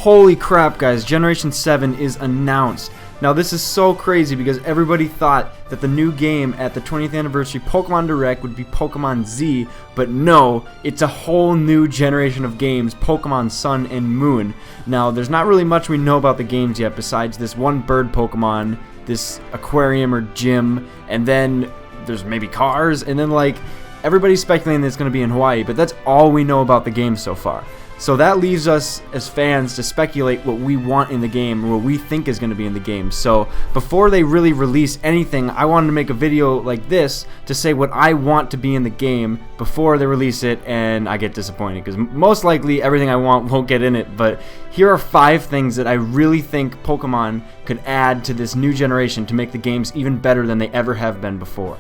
Holy crap, guys, Generation 7 is announced. Now this is so crazy because everybody thought that the new game at the 20th anniversary Pokemon Direct would be Pokemon Z, but no, it's a whole new generation of games, Pokemon Sun and Moon. Now there's not really much we know about the games yet besides this one bird Pokemon, this aquarium or gym, and then there's maybe cars, and then like everybody's speculating that it's going to be in Hawaii, but that's all we know about the game so far. So that leaves us as fans to speculate what we want in the game, or what we think is going to be in the game. So before they really release anything, I wanted to make a video like this to say what I want to be in the game before they release it and I get disappointed, because most likely everything I want won't get in it. But here are 5 things that I really think Pokemon could add to this new generation to make the games even better than they ever have been before.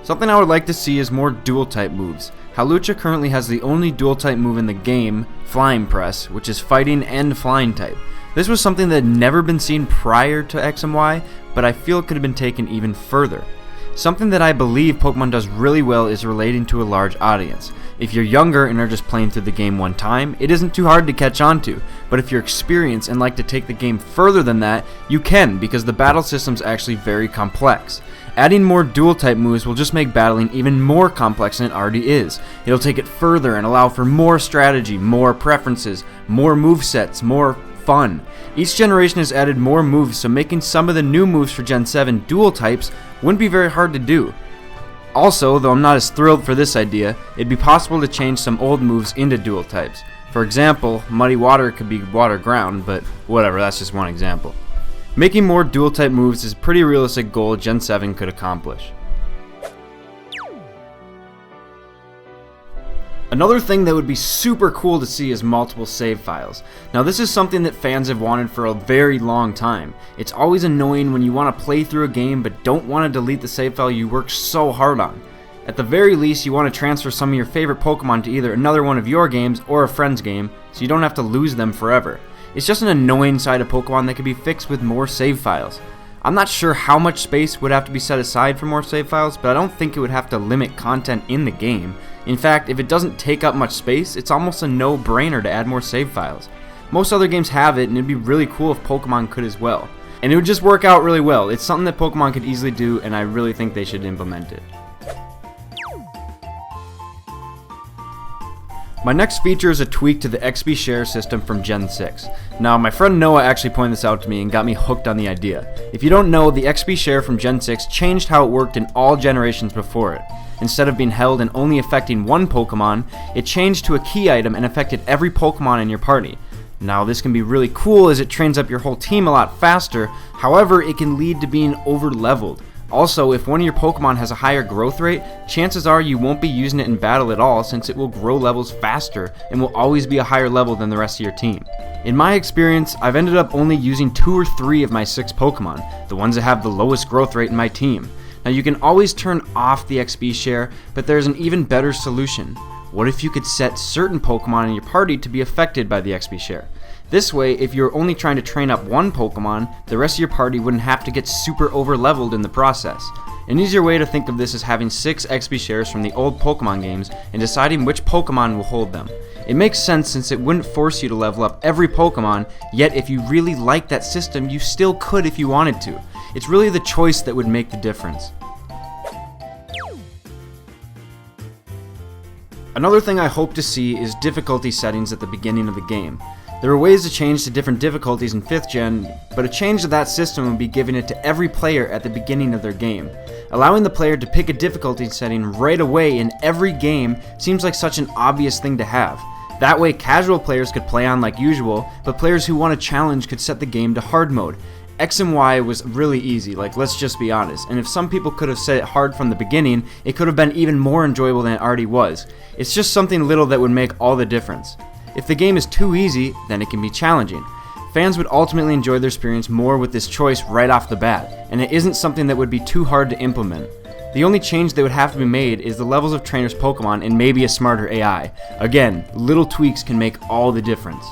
Something I would like to see is more dual-type moves. Hawlucha currently has the only dual-type move in the game, Flying Press, which is fighting and flying type. This was something that had never been seen prior to X and Y, but I feel it could have been taken even further. Something that I believe Pokemon does really well is relating to a large audience. If you're younger and are just playing through the game one time, it isn't too hard to catch on to, but if you're experienced and like to take the game further than that, you can, because the battle system's actually very complex. Adding more dual-type moves will just make battling even more complex than it already is. It'll take it further and allow for more strategy, more preferences, more movesets, more fun. Each generation has added more moves, so making some of the new moves for Gen 7 dual types wouldn't be very hard to do. Also, though I'm not as thrilled for this idea, it'd be possible to change some old moves into dual types. For example, Muddy Water could be Water Ground, but whatever, that's just one example. Making more dual-type moves is a pretty realistic goal Gen 7 could accomplish. Another thing that would be super cool to see is multiple save files. Now this is something that fans have wanted for a very long time. It's always annoying when you want to play through a game but don't want to delete the save file you worked so hard on. At the very least, you want to transfer some of your favorite Pokemon to either another one of your games or a friend's game so you don't have to lose them forever. It's just an annoying side of Pokemon that can be fixed with more save files. I'm not sure how much space would have to be set aside for more save files, but I don't think it would have to limit content in the game. In fact, if it doesn't take up much space, it's almost a no-brainer to add more save files. Most other games have it, and it'd be really cool if Pokemon could as well. And it would just work out really well. It's something that Pokemon could easily do, and I really think they should implement it. My next feature is a tweak to the XP share system from Gen 6. Now, my friend Noah actually pointed this out to me and got me hooked on the idea. If you don't know, the XP share from Gen 6 changed how it worked in all generations before it. Instead of being held and only affecting one Pokemon, it changed to a key item and affected every Pokemon in your party. Now, this can be really cool as it trains up your whole team a lot faster, however, it can lead to being over-leveled. Also, if one of your Pokemon has a higher growth rate, chances are you won't be using it in battle at all, since it will grow levels faster and will always be a higher level than the rest of your team. In my experience, I've ended up only using 2 or 3 of my 6 Pokemon, the ones that have the lowest growth rate in my team. Now you can always turn off the XP share, but there's an even better solution. What if you could set certain Pokemon in your party to be affected by the XP share? This way, if you're only trying to train up one Pokemon, the rest of your party wouldn't have to get super over-leveled in the process. An easier way to think of this is having 6 XP shares from the old Pokemon games and deciding which Pokemon will hold them. It makes sense since it wouldn't force you to level up every Pokemon, yet if you really like that system, you still could if you wanted to. It's really the choice that would make the difference. Another thing I hope to see is difficulty settings at the beginning of the game. There are ways to change to different difficulties in 5th gen, but a change to that system would be giving it to every player at the beginning of their game. Allowing the player to pick a difficulty setting right away in every game seems like such an obvious thing to have. That way casual players could play on like usual, but players who want a challenge could set the game to hard mode. X and Y was really easy, like let's just be honest, and if some people could have set it hard from the beginning, it could have been even more enjoyable than it already was. It's just something little that would make all the difference. If the game is too easy, then it can be challenging. Fans would ultimately enjoy their experience more with this choice right off the bat, and it isn't something that would be too hard to implement. The only change that would have to be made is the levels of trainers Pokemon and maybe a smarter AI. Again, little tweaks can make all the difference.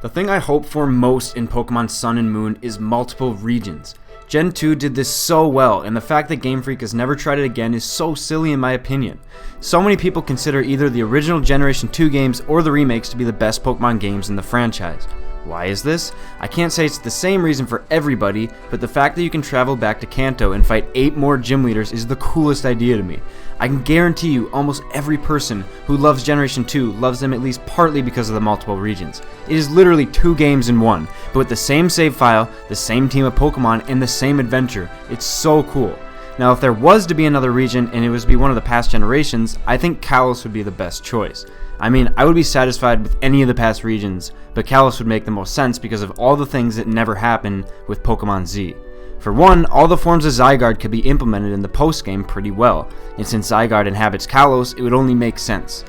The thing I hope for most in Pokemon Sun and Moon is multiple regions. Gen 2 did this so well, and the fact that Game Freak has never tried it again is so silly in my opinion. So many people consider either the original Generation 2 games or the remakes to be the best Pokemon games in the franchise. Why is this? I can't say it's the same reason for everybody, but the fact that you can travel back to Kanto and fight 8 more gym leaders is the coolest idea to me. I can guarantee you almost every person who loves Generation 2 loves them at least partly because of the multiple regions. It is literally 2 games in one, but with the same save file, the same team of Pokemon, and the same adventure. It's so cool. Now if there was to be another region and it was to be one of the past generations, I think Kalos would be the best choice. I mean, I would be satisfied with any of the past regions, but Kalos would make the most sense because of all the things that never happened with Pokemon Z. For one, all the forms of Zygarde could be implemented in the post-game pretty well, and since Zygarde inhabits Kalos, it would only make sense.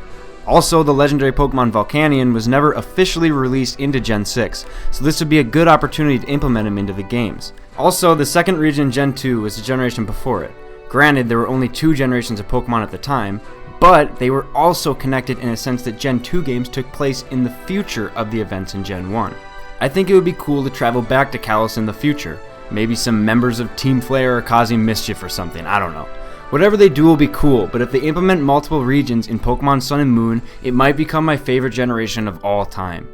Also, the legendary Pokemon Volcanion was never officially released into Gen 6, so this would be a good opportunity to implement him into the games. Also, the second region Gen 2 was the generation before it. Granted, there were only 2 generations of Pokemon at the time, but they were also connected in a sense that Gen 2 games took place in the future of the events in Gen 1. I think it would be cool to travel back to Kalos in the future. Maybe some members of Team Flare are causing mischief or something, I don't know. Whatever they do will be cool, but if they implement multiple regions in Pokemon Sun and Moon, it might become my favorite generation of all time.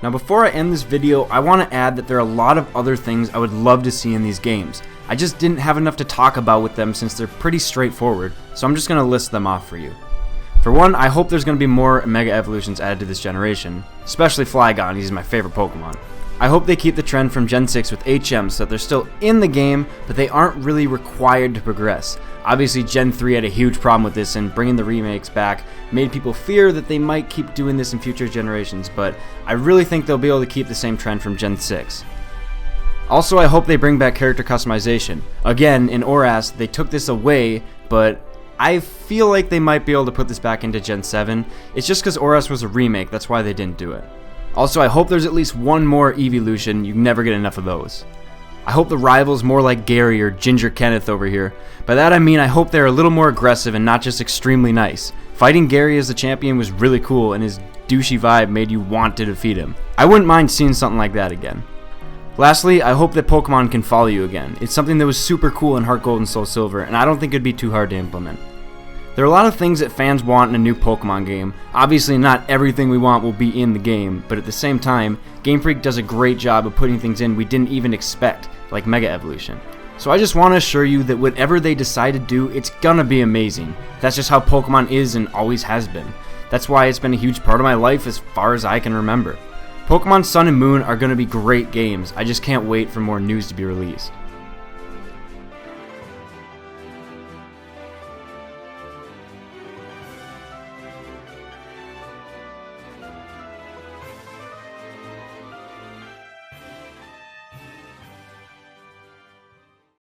Now before I end this video, I want to add that there are a lot of other things I would love to see in these games. I just didn't have enough to talk about with them since they're pretty straightforward, so I'm just going to list them off for you. For one, I hope there's going to be more Mega Evolutions added to this generation, especially Flygon, he's my favorite Pokemon. I hope they keep the trend from Gen 6 with HM so that they're still in the game, but they aren't really required to progress. Obviously Gen 3 had a huge problem with this, and bringing the remakes back made people fear that they might keep doing this in future generations, but I really think they'll be able to keep the same trend from Gen 6. Also, I hope they bring back character customization. Again, in ORAS, they took this away, but I feel like they might be able to put this back into Gen 7. It's just because ORAS was a remake, that's why they didn't do it. Also, I hope there's at least one more evolution, you never get enough of those. I hope the rival's more like Gary or Ginger Kenneth over here. By that I mean I hope they're a little more aggressive and not just extremely nice. Fighting Gary as the champion was really cool, and his douchey vibe made you want to defeat him. I wouldn't mind seeing something like that again. Lastly, I hope that Pokemon can follow you again. It's something that was super cool in Heart Gold and Soul Silver, and I don't think it'd be too hard to implement. There are a lot of things that fans want in a new Pokemon game. Obviously not everything we want will be in the game, but at the same time, Game Freak does a great job of putting things in we didn't even expect, like Mega Evolution. So I just want to assure you that whatever they decide to do, it's gonna be amazing. That's just how Pokemon is and always has been. That's why it's been a huge part of my life as far as I can remember. Pokemon Sun and Moon are gonna be great games, I just can't wait for more news to be released.